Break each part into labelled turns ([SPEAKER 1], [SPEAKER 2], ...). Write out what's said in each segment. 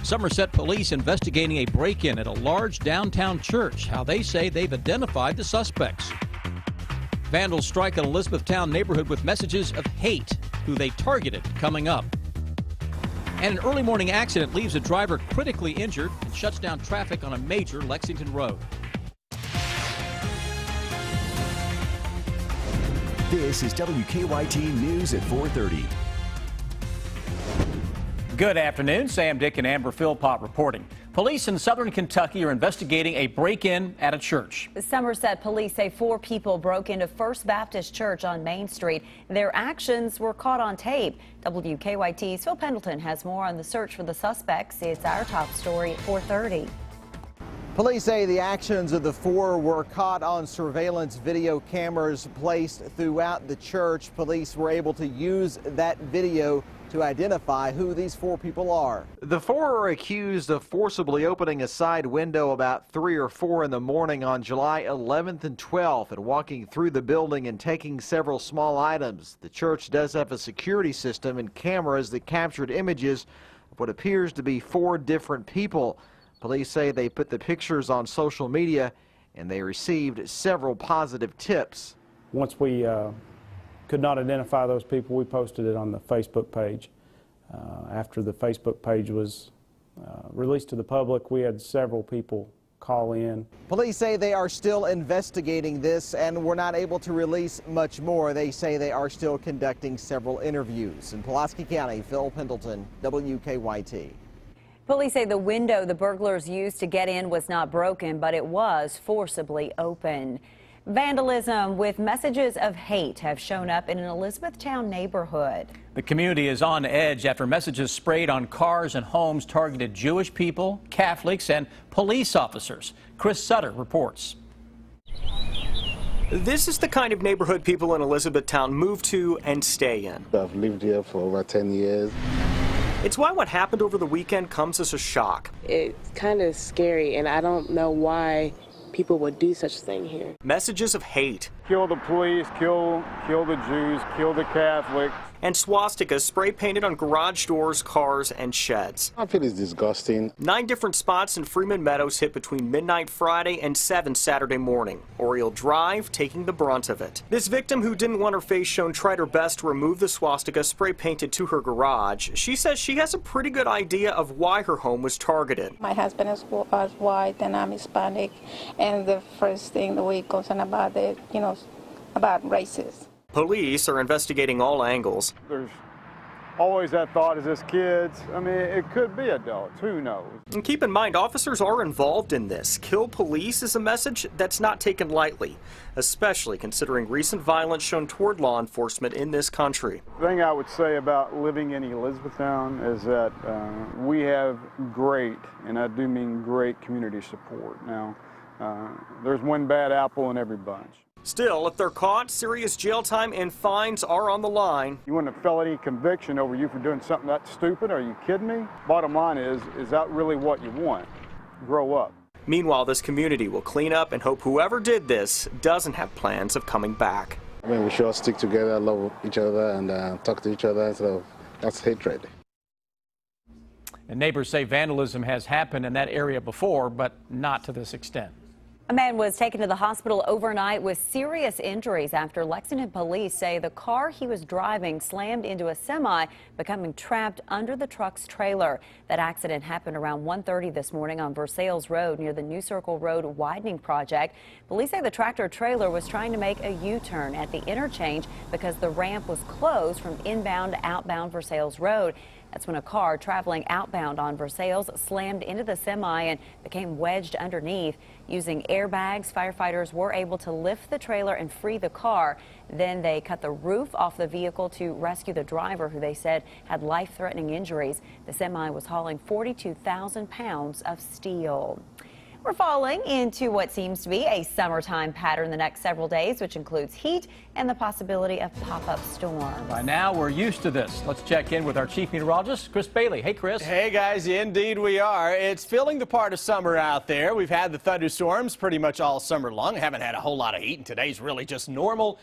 [SPEAKER 1] Somerset police investigating a break-in at a large downtown church. How they say they've identified the suspects. Vandals strike an Elizabethtown neighborhood with messages of hate. Who they targeted coming up. And an early morning accident leaves a driver critically injured and shuts down traffic on a major Lexington road.
[SPEAKER 2] This is WKYT News at 4:30.
[SPEAKER 1] Good afternoon. Sam, Dick, and Amber Philpott reporting. Police in southern Kentucky are investigating a break-in at a church.
[SPEAKER 3] Somerset police say 4 people broke into First Baptist Church on Main Street. Their actions were caught on tape. WKYT's Phil Pendleton has more on the search for the suspects. It's our top story at 4:30.
[SPEAKER 4] Police say the actions of the 4 were caught on surveillance video cameras placed throughout the church. Police were able to use that video to identify who these 4 people are. The 4 are accused of forcibly opening a side window about 3 or 4 in the morning on July 11th and 12th and walking through the building and taking several small items. The church does have a security system and cameras that captured images of what appears to be 4 different people. Police say they put the pictures on social media and they received several positive tips.
[SPEAKER 5] Once we could not identify those people, we posted it on the Facebook page. After the Facebook page was released to the public, we had several people call in. Police say they are still investigating this and were not able to release much more. They say they are still conducting several interviews. In Pulaski County, Phil Pendleton, WKYT.
[SPEAKER 3] Police say the window the burglars used to get in was not broken, but it was forcibly open. Vandalism with messages of hate have shown up in an Elizabethtown neighborhood.
[SPEAKER 1] The community is on edge after messages sprayed on cars and homes targeted Jewish people, Catholics, and police officers. Chris Sutter reports.
[SPEAKER 6] This is the kind of neighborhood people in Elizabethtown move to and stay in.
[SPEAKER 7] I've lived here for over 10 years.
[SPEAKER 6] It's why what happened over the weekend comes as a shock.
[SPEAKER 8] It's kind of scary, and I don't know why people would do such a thing here.
[SPEAKER 6] Messages of hate.
[SPEAKER 5] Kill the police, kill the Jews, kill the Catholics.
[SPEAKER 6] And swastikas spray painted on garage doors, cars, and sheds.
[SPEAKER 7] I feel it's disgusting.
[SPEAKER 6] 9 different spots in Freeman Meadows hit between midnight Friday and 7 Saturday morning. Oriole Drive taking the brunt of it. This victim, who didn't want her face shown, tried her best to remove the swastika spray painted to her garage. She says she has a pretty good idea of why her home was targeted.
[SPEAKER 9] My husband is white and I'm Hispanic, and the first thing that we concern about about races.
[SPEAKER 6] Police are investigating all angles.
[SPEAKER 5] There's always that thought, is this kids? I mean, it could be adults, who knows?
[SPEAKER 6] And keep in mind, officers are involved in this. Kill police is a message that's not taken lightly, especially considering recent violence shown toward law enforcement in this country.
[SPEAKER 5] The thing I would say about living in Elizabethtown is that we have great, and I do mean great, community support. Now, there's one bad apple in every bunch.
[SPEAKER 6] Still, if they're caught, serious jail time and fines are on the line.
[SPEAKER 5] You want a felony conviction over you for doing something that stupid? Are you kidding me? Bottom line is that really what you want? Grow up.
[SPEAKER 6] Meanwhile, this community will clean up and hope whoever did this doesn't have plans of coming back.
[SPEAKER 7] I mean, we should all stick together, love each other, and talk to each other. So that's hatred.
[SPEAKER 1] And neighbors say vandalism has happened in that area before, but not to this extent.
[SPEAKER 3] A man was taken to the hospital overnight with serious injuries after Lexington police say the car he was driving slammed into a semi, becoming trapped under the truck's trailer. That accident happened around 1:30 this morning on Versailles Road near the New Circle Road widening project. Police say the tractor trailer was trying to make a U-turn at the interchange because the ramp was closed from inbound to outbound Versailles Road. That's when a car traveling outbound on Versailles slammed into the semi and became wedged underneath. Using airbags, firefighters were able to lift the trailer and free the car. Then they cut the roof off the vehicle to rescue the driver, who they said had life-threatening injuries. The semi was hauling 42,000 pounds of steel. We're falling into what seems to be a summertime pattern the next several days, which includes heat and the possibility of pop-up storms.
[SPEAKER 1] By now, we're used to this. Let's check in with our chief meteorologist, Chris Bailey. Hey, Chris.
[SPEAKER 10] Hey, guys. Indeed, we are. It's feeling the part of summer out there. We've had the thunderstorms pretty much all summer long. Haven't had a whole lot of heat, and today's really just normal.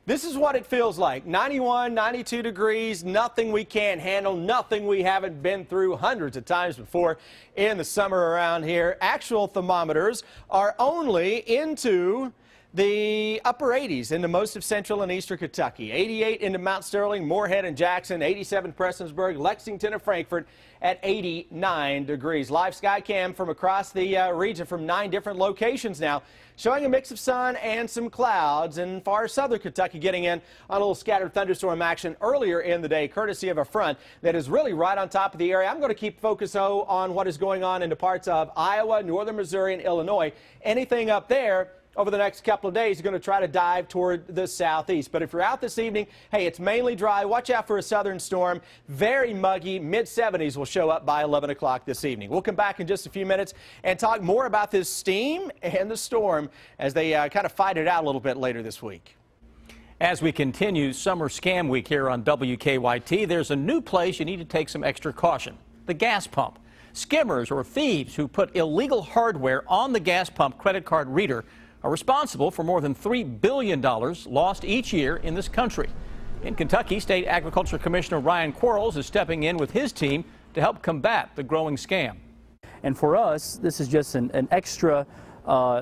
[SPEAKER 10] This is what it feels like. 91, 92 degrees, nothing we can't handle, nothing we haven't been through hundreds of times before in the summer around here. Actual thermometers are only into the upper 80s into most of central and eastern Kentucky. 88 into Mount Sterling, Moorhead and Jackson, 87 Prestonsburg, Lexington and Frankfort at 89 degrees. Live sky cam from across the region from 9 different locations now, showing a mix of sun and some clouds, and far southern Kentucky getting in on a little scattered thunderstorm action earlier in the day, courtesy of a front that is really right on top of the area. I'm going to keep focus on what is going on into parts of Iowa, northern Missouri, and Illinois. Anything up there over the next couple of days, you're going to try to dive toward the southeast. But if you're out this evening, hey, it's mainly dry. Watch out for a southern storm. Very muggy. Mid-70s will show up by 11 o'clock this evening. We'll come back in just a few minutes and talk more about this steam and the storm as they kind of fight it out a little bit later this week.
[SPEAKER 1] As we continue Summer Scam Week here on WKYT, there's a new place you need to take some extra caution: the gas pump. Skimmers or thieves who put illegal hardware on the gas pump credit card reader are responsible for more than $3 billion lost each year in this country. In Kentucky, State Agriculture Commissioner Ryan Quarles is stepping in with his team to help combat the growing scam.
[SPEAKER 11] And for us, this is just an extra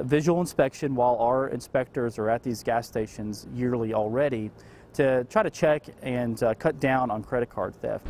[SPEAKER 11] visual inspection while our inspectors are at these gas stations yearly already to try to check and cut down on credit card theft.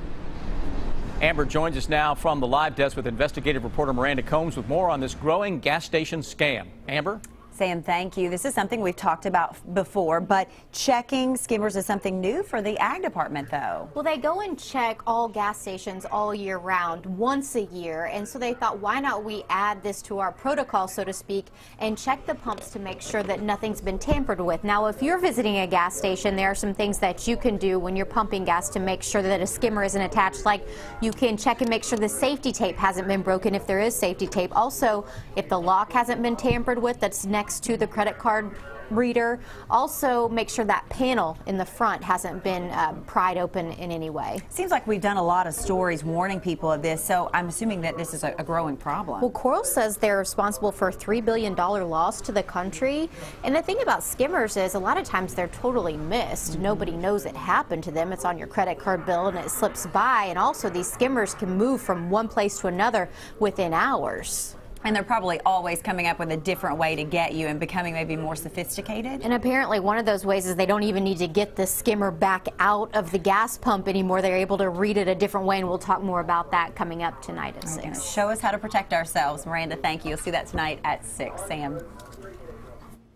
[SPEAKER 1] Amber joins us now from the live desk with investigative reporter Miranda Combs with more on this growing gas station scam. Amber?
[SPEAKER 3] Sam, thank you. This is something we've talked about before, but checking skimmers is something new for the Ag Department, though.
[SPEAKER 12] Well, they go and check all gas stations all year round, once a year, and so they thought, why not we add this to our protocol, so to speak, and check the pumps to make sure that nothing's been tampered with. Now, if you're visiting a gas station, there are some things that you can do when you're pumping gas to make sure that a skimmer isn't attached, like you can check and make sure the safety tape hasn't been broken if there is safety tape. Also, if the lock hasn't been tampered with that's next to the credit card reader, also make sure that panel in the front hasn't been pried open in any way.
[SPEAKER 3] Seems like we've done a lot of stories warning people of this, so I'm assuming that this is a growing problem.
[SPEAKER 12] Well, Quarles says they're responsible for a $3 billion loss to the country, and the thing about skimmers is a lot of times they're totally missed. Nobody knows it happened to them. It's on your credit card bill and it slips by, and also these skimmers can move from one place to another within hours.
[SPEAKER 3] And they're probably always coming up with a different way to get you and becoming maybe more sophisticated.
[SPEAKER 12] And apparently one of those ways is they don't even need to get the skimmer back out of the gas pump anymore. They're able to read it a different way, and we'll talk more about that coming up tonight at 6.
[SPEAKER 3] Show us how to protect ourselves. Miranda, thank you. You'll see that tonight at 6. Sam.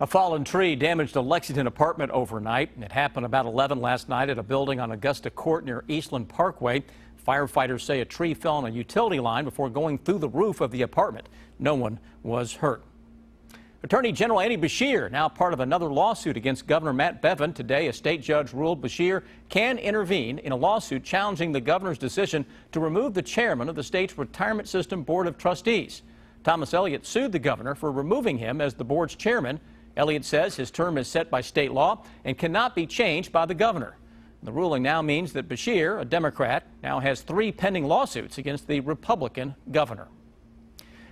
[SPEAKER 1] A fallen tree damaged a Lexington apartment overnight. It happened about 11 last night at a building on Augusta Court near Eastland Parkway. Firefighters say a tree fell on a utility line before going through the roof of the apartment. No one was hurt. Attorney General Andy Beshear, now part of another lawsuit against Governor Matt Bevin. Today, a state judge ruled Beshear can intervene in a lawsuit challenging the governor's decision to remove the chairman of the state's Retirement System Board of Trustees. Thomas Elliott sued the governor for removing him as the board's chairman. Elliott says his term is set by state law and cannot be changed by the governor. The ruling now means that Beshear, a Democrat, now has 3 pending lawsuits against the Republican governor.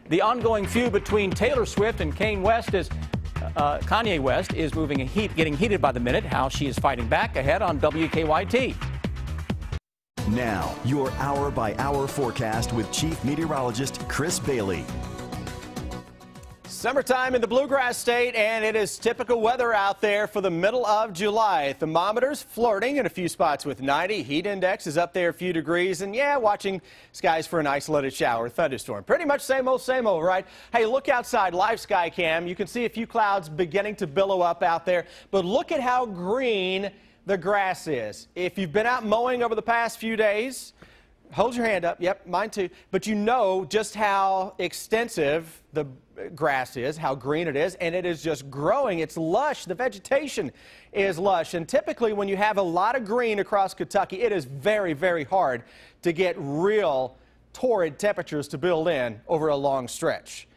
[SPEAKER 1] The ongoing feud between Taylor Swift and Kanye West is getting heated by the minute. How she is fighting back ahead on WKYT.
[SPEAKER 2] Now, your hour-by-hour forecast with Chief Meteorologist Chris Bailey.
[SPEAKER 10] Summertime in the Bluegrass State, and it is typical weather out there for the middle of July. Thermometers flirting in a few spots with 90. Heat index is up there a few degrees, and yeah, watching skies for an isolated shower, thunderstorm. Pretty much same old, right? Hey, look outside, live sky cam. You can see a few clouds beginning to billow up out there, but look at how green the grass is. If you've been out mowing over the past few days, hold your hand up. Yep, mine too. But you know just how extensive the grass is, how green it is, and it is just growing. It's lush. The vegetation is lush. And typically when you have a lot of green across Kentucky, it is very, very hard to get real torrid temperatures to build in over a long stretch.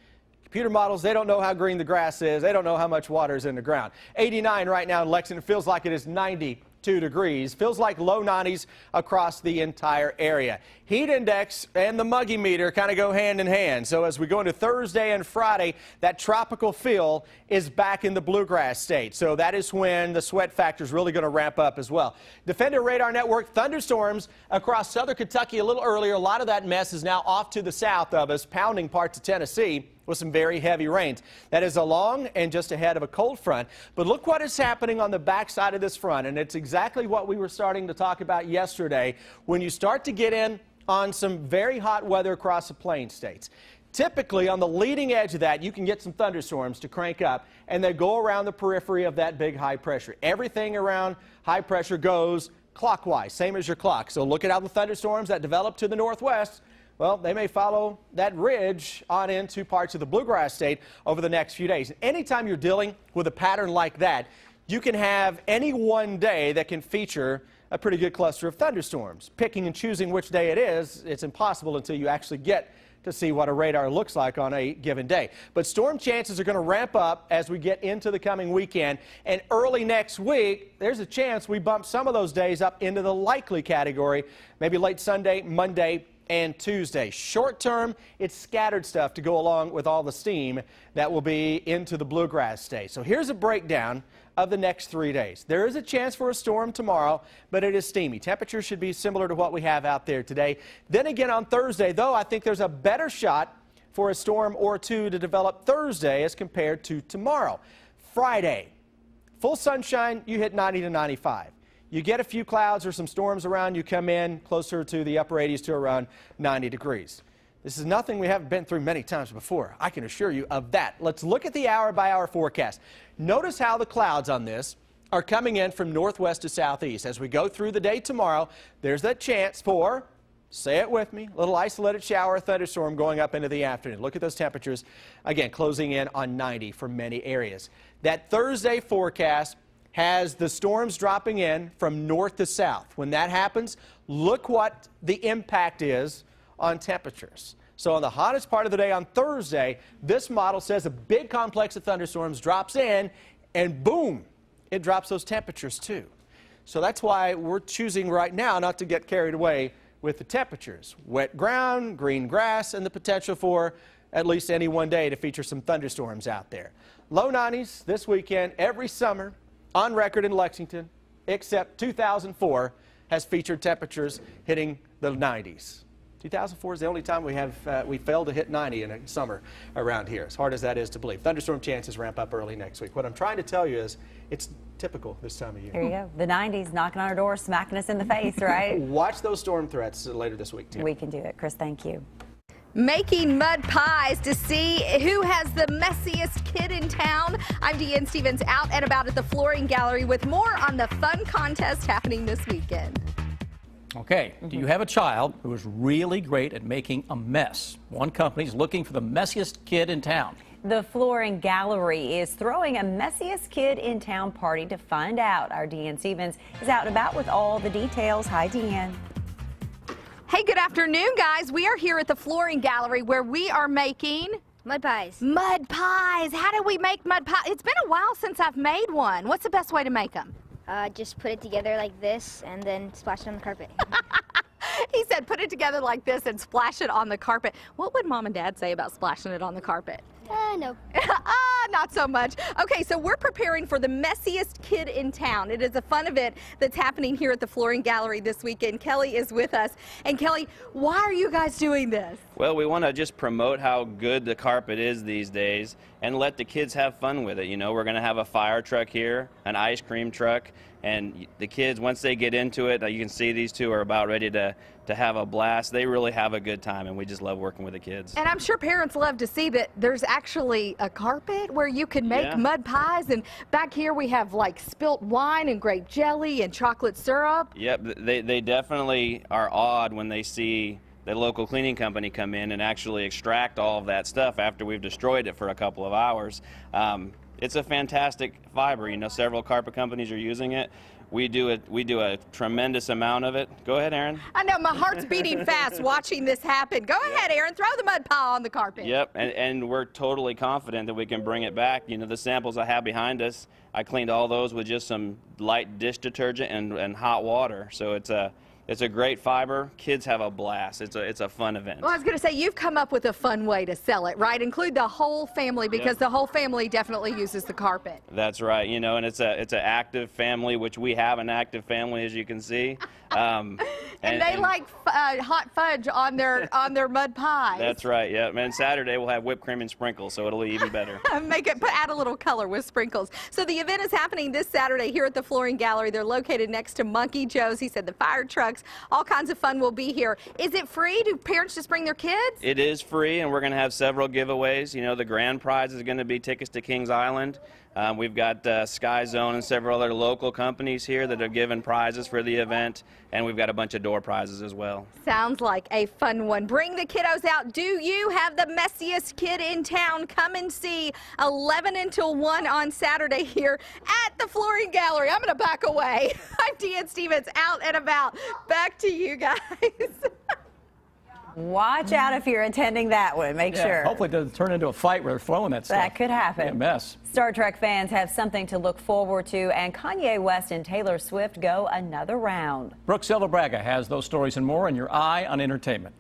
[SPEAKER 10] Computer models, they don't know how green the grass is. They don't know how much water is in the ground. 89 right now in Lexington. Feels like it is 90 degrees. Feels like low 90s across the entire area. Heat index and the muggy meter kind of go hand in hand. So as we go into Thursday and Friday, that tropical feel is back in the bluegrass state. So that is when the sweat factor is really going to ramp up as well. Defender Radar Network, thunderstorms across southern Kentucky a little earlier. A lot of that mess is now off to the south of us, pounding parts of Tennessee with some very heavy rains. That is along and just ahead of a cold front. But look what is happening on the backside of this front, and it's exactly what we were starting to talk about yesterday. When you start to get in on some very hot weather across the plain states, typically on the leading edge of that, you can get some thunderstorms to crank up, and they go around the periphery of that big high pressure. Everything around high pressure goes clockwise, same as your clock. So look at how the thunderstorms that develop to the northwest, well, they may follow that ridge on into parts of the bluegrass state over the next few days. Anytime you're dealing with a pattern like that, you can have any one day that can feature a pretty good cluster of thunderstorms. Picking and choosing which day it is, it's impossible until you actually get to see what a radar looks like on a given day. But storm chances are going to ramp up as we get into the coming weekend. And early next week, there's a chance we bump some of those days up into the likely category, maybe late Sunday, Monday, and Tuesday. Short term, it's scattered stuff to go along with all the steam that will be into the bluegrass state. So here's a breakdown of the next 3 days. There is a chance for a storm tomorrow, but it is steamy. Temperatures should be similar to what we have out there today. Then again on Thursday, though, I think there's a better shot for a storm or two to develop Thursday as compared to tomorrow. Friday, full sunshine, you hit 90 to 95. You get a few clouds or some storms around, you come in closer to the upper 80s to around 90 degrees. This is nothing we haven't been through many times before. I can assure you of that. Let's look at the hour-by-hour forecast. Notice how the clouds on this are coming in from northwest to southeast. As we go through the day tomorrow, there's that chance for, say it with me, a little isolated shower or thunderstorm going up into the afternoon. Look at those temperatures, again, closing in on 90 for many areas. That Thursday forecast has the storms dropping in from north to south. When that happens, look what the impact is on temperatures. So on the hottest part of the day on Thursday, this model says a big complex of thunderstorms drops in, and boom, it drops those temperatures too. So that's why we're choosing right now not to get carried away with the temperatures. Wet ground, green grass, and the potential for at least any one day to feature some thunderstorms out there. Low 90s this weekend, every summer on record in Lexington, except 2004 has featured temperatures hitting the 90s. 2004 is the only time we failed to hit 90 in a summer around here, as hard as that is to believe. Thunderstorm chances ramp up early next week. What I'm trying to tell you is it's typical this time of year.
[SPEAKER 3] There you go. The 90s knocking on our door, smacking us in the face, right?
[SPEAKER 10] Watch those storm threats later this week, Tim.
[SPEAKER 3] We can do it. Chris, thank you.
[SPEAKER 13] Making mud pies to see who has the messiest kid in town. I'm Deanne Stevens, out and about at the Flooring Gallery with more on the fun contest happening this weekend.
[SPEAKER 1] Okay, do you have a child who is really great at making a mess? One company's looking for the messiest kid in town.
[SPEAKER 3] The Flooring Gallery is throwing a messiest kid in town party to find out. Our Deanne Stevens is out and about with all the details. Hi, Deanne.
[SPEAKER 13] Hey, good afternoon, guys. We are here at the Flooring Gallery where we are making
[SPEAKER 14] mud pies.
[SPEAKER 13] Mud pies. How do we make mud pies? It's been a while since I've made one. What's the best way to make them?
[SPEAKER 14] Just put it together like this and then splash it on the carpet.
[SPEAKER 13] He said put it together like this and splash it on the carpet. What would Mom and Dad say about splashing it on the carpet?
[SPEAKER 14] No.
[SPEAKER 13] Not so much. Okay, so we're preparing for the messiest kid in town. It is a fun event that's happening here at the Flooring Gallery this weekend. Kelly is with us. And Kelly, why are you guys doing this?
[SPEAKER 15] Well, we want to just promote how good the carpet is these days and let the kids have fun with it. You know, we're going to have a fire truck here, an ice cream truck, and the kids, once they get into it, you can see these two are about ready to have a blast. They really have a good time, and we just love working with the kids.
[SPEAKER 13] And I'm sure parents love to see that there's actually a carpet where you can make mud pies, and back here we have like spilt wine and grape jelly and chocolate syrup.
[SPEAKER 15] Yep, they definitely are awed when they see the local cleaning company come in and actually extract all of that stuff after we've destroyed it for a couple of hours. It's a fantastic fiber. You know, several carpet companies are using it. We do a tremendous amount of it. Go ahead, Aaron.
[SPEAKER 13] I know, my heart's beating fast watching this happen. Go ahead, Aaron, throw the mud pie on the carpet.
[SPEAKER 15] Yep, and we're totally confident that we can bring it back. You know, the samples I have behind us, I cleaned all those with just some light dish detergent and hot water. So it's a great fiber. Kids have a blast. It's a fun event.
[SPEAKER 13] Well, I was going to say, you've come up with a fun way to sell it, right? Include the whole family, because the whole family definitely uses the carpet.
[SPEAKER 15] That's right. You know, and it's an active family, which we have an active family, as you can see.
[SPEAKER 13] And they like hot fudge on their mud pies.
[SPEAKER 15] That's right. Yeah. And Saturday we'll have whipped cream and sprinkles, so it'll be even better.
[SPEAKER 13] Add a little color with sprinkles. So the event is happening this Saturday here at the Flooring Gallery. They're located next to Monkey Joe's. He said the fire trucks, all kinds of fun will be here. Is it free? Do parents just bring their kids?
[SPEAKER 15] It is free, and we're going to have several giveaways. You know, the grand prize is going to be tickets to Kings Island. We've got Sky Zone and several other local companies here that are giving prizes for the event, and we've got a bunch of door prizes as well.
[SPEAKER 13] Sounds like a fun one. Bring the kiddos out. Do you have the messiest kid in town? Come and see 11 until 1 on Saturday here at the Flooring Gallery. I'm going to back away. I'm Deanne Stevens, out and about. Back to you guys.
[SPEAKER 3] Watch out if you're attending that one. Make sure.
[SPEAKER 1] Hopefully it doesn't turn into a fight where they're throwing that stuff.
[SPEAKER 3] That could happen.
[SPEAKER 1] Yeah, mess.
[SPEAKER 3] Star Trek fans have something to look forward to, and Kanye West and Taylor Swift go another round.
[SPEAKER 1] Brooke Silva-Braga has those stories and more in your Eye on Entertainment.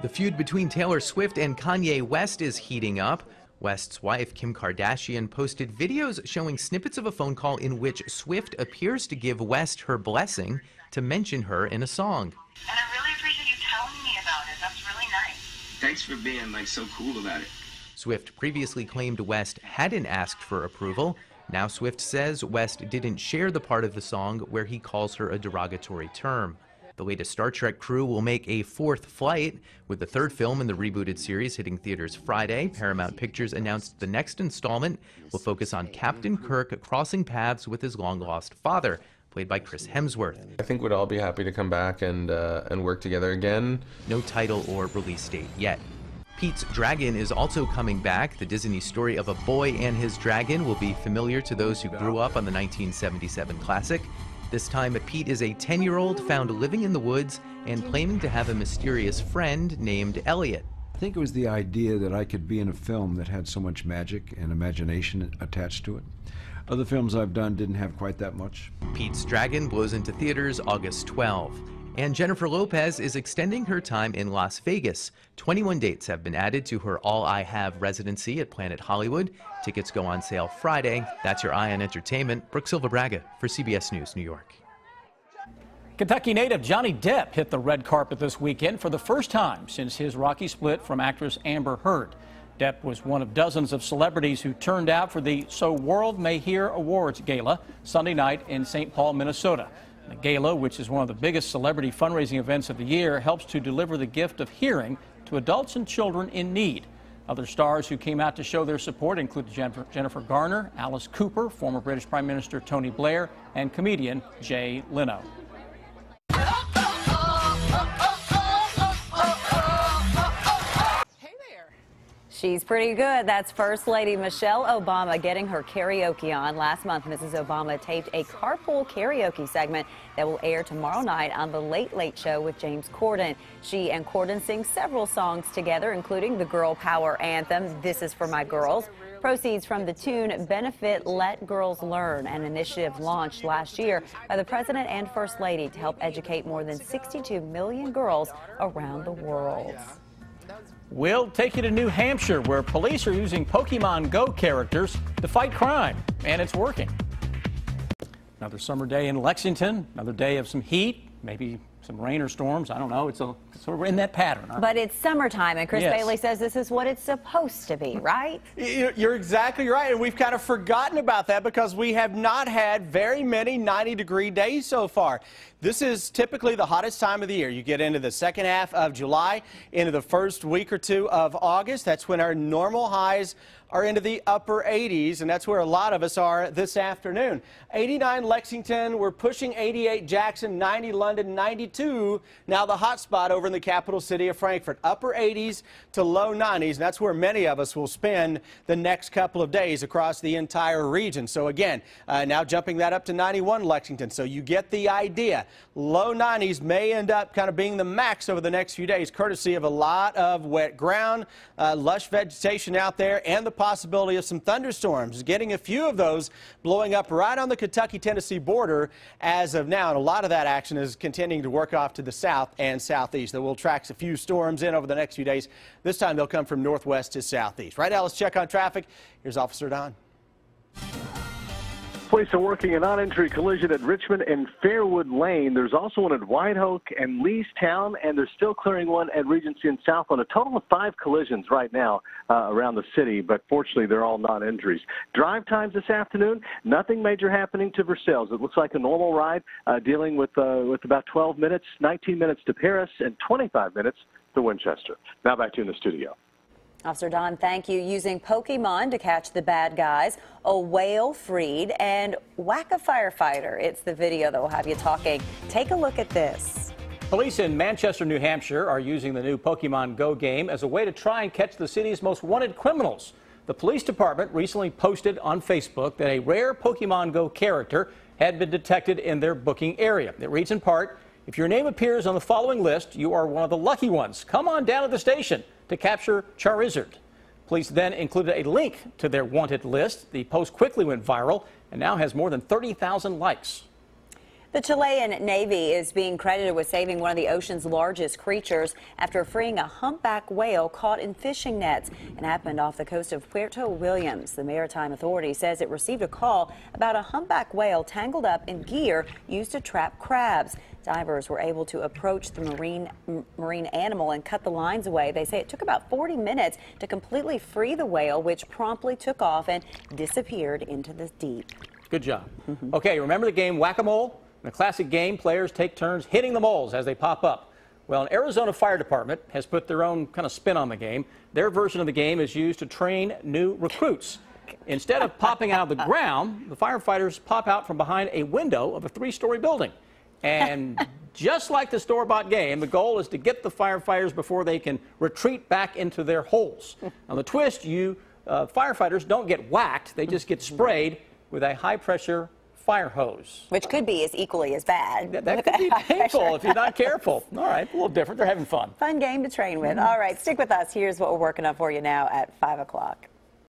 [SPEAKER 16] The feud between Taylor Swift and Kanye West is heating up. West's wife, Kim Kardashian, posted videos showing snippets of a phone call in which Swift appears to give West her blessing to mention her in a song.
[SPEAKER 17] And I really appreciate you telling me about it. That's really nice.
[SPEAKER 18] Thanks for being so cool about it.
[SPEAKER 16] Swift previously claimed West hadn't asked for approval. Now Swift says West didn't share the part of the song where he calls her a derogatory term. The latest Star Trek crew will make a 4th flight. With the 3rd film in the rebooted series hitting theaters Friday, Paramount Pictures announced the next installment will focus on Captain Kirk crossing paths with his long-lost father, played by Chris Hemsworth.
[SPEAKER 19] I think we'd all be happy to come back and work together again.
[SPEAKER 16] No title or release date yet. Pete's Dragon is also coming back. The Disney story of a boy and his dragon will be familiar to those who grew up on the 1977 classic. This time, Pete is a 10-year-old found living in the woods and claiming to have a mysterious friend named Elliot.
[SPEAKER 20] I think it was the idea that I could be in a film that had so much magic and imagination attached to it. Other films I've done didn't have quite that much.
[SPEAKER 16] Pete's Dragon blows into theaters August 12. And Jennifer Lopez is extending her time in Las Vegas. 21 dates have been added to her All I Have residency at Planet Hollywood. Tickets go on sale Friday. That's your Eye on Entertainment. Brooke Silva-Braga for CBS News, New York.
[SPEAKER 1] Kentucky native Johnny Depp hit the red carpet this weekend for the first time since his rocky split from actress Amber Heard. Depp was one of dozens of celebrities who turned out for the So World May Hear Awards Gala Sunday night in St. Paul, Minnesota. The gala, which is one of the biggest celebrity fundraising events of the year, helps to deliver the gift of hearing to adults and children in need. Other stars who came out to show their support include Jennifer Garner, Alice Cooper, former British Prime Minister Tony Blair, and comedian Jay Leno.
[SPEAKER 3] She's pretty good. That's First Lady Michelle Obama getting her karaoke on. Last month, Mrs. Obama taped a carpool karaoke segment that will air tomorrow night on The Late Late Show with James Corden. She and Corden sing several songs together, including the girl power anthem, This Is For My Girls. Proceeds from the tune benefit Let Girls Learn, an initiative launched last year by the President and First Lady to help educate more than 62 million girls around the world.
[SPEAKER 1] We'll take you to New Hampshire, where police are using Pokemon Go characters to fight crime, and it's working. Another summer day in Lexington, another day of some heat, maybe some rain or storms. I don't know. It's sort of in that pattern.
[SPEAKER 3] But it's summertime, and Chris Bailey says this is what it's supposed to be, right?
[SPEAKER 10] You're exactly right, and we've kind of forgotten about that because we have not had very many 90-degree days so far. This is typically the hottest time of the year. You get into the second half of July, into the first week or two of August. That's when our normal highs are into the upper 80s, and that's where a lot of us are this afternoon. 89 Lexington, we're pushing 88 Jackson, 90 London, 92. Now the hot spot over over in the capital city of Frankfort. Upper 80s to low 90s. And that's where many of us will spend the next couple of days across the entire region. So again, now jumping that up to 91 Lexington. So you get the idea. Low 90s may end up kind of being the max over the next few days, courtesy of a lot of wet ground, lush vegetation out there, and the possibility of some thunderstorms. Getting a few of those blowing up right on the Kentucky-Tennessee border as of now. And a lot of that action is continuing to work off to the south and southeast. There will track a few storms in over the next few days. This time they'll come from northwest to southeast. Right now, let's check on traffic. Here's Officer Don.
[SPEAKER 21] Police are working a non-entry collision at Richmond and Fairwood Lane. There's also one at White Oak and Leestown, and they're still clearing one at Regency and Southland. A total of 5 collisions right now around the city, but fortunately they're all non-entries. Drive times this afternoon, nothing major happening to Versailles. It looks like a normal ride, dealing with about 12 minutes, 19 minutes to Paris, and 25 minutes to Winchester. Now back to you in the studio.
[SPEAKER 3] Officer Don, thank you. Using Pokemon to catch the bad guys, a whale freed, and whack a firefighter. It's the video that will have you talking. Take a look at this.
[SPEAKER 1] Police in Manchester, New Hampshire are using the new Pokemon Go game as a way to try and catch the city's most wanted criminals. The police department recently posted on Facebook that a rare Pokemon Go character had been detected in their booking area. It reads in part, "If your name appears on the following list, you are one of the lucky ones. Come on down to the station to capture Charizard." Police then included a link to their wanted list. The post quickly went viral and now has more than 30,000 likes.
[SPEAKER 3] The Chilean Navy is being credited with saving one of the ocean's largest creatures after freeing a humpback whale caught in fishing nets. It happened off the coast of Puerto Williams. The Maritime Authority says it received a call about a humpback whale tangled up in gear used to trap crabs. Divers were able to approach the marine animal and cut the lines away. They say it took about 40 minutes to completely free the whale, which promptly took off and disappeared into the deep.
[SPEAKER 1] Good job. Okay, remember the game Whack-A-Mole? In a classic game, players take turns hitting the moles as they pop up. Well, an Arizona Fire Department has put their own kind of spin on the game. Their version of the game is used to train new recruits. Instead of popping out of the ground, the firefighters pop out from behind a window of a 3-story building. And just like the store-bought game, the goal is to get the firefighters before they can retreat back into their holes. Now, the twist, firefighters don't get whacked. They just get sprayed with a high-pressure fire hose.
[SPEAKER 3] Which could be as equally as bad.
[SPEAKER 1] That could be painful if you're not careful. All right, a little different. They're having fun.
[SPEAKER 3] Fun game to train with. All right, stick with us. Here's what we're working on for you now at 5 o'clock.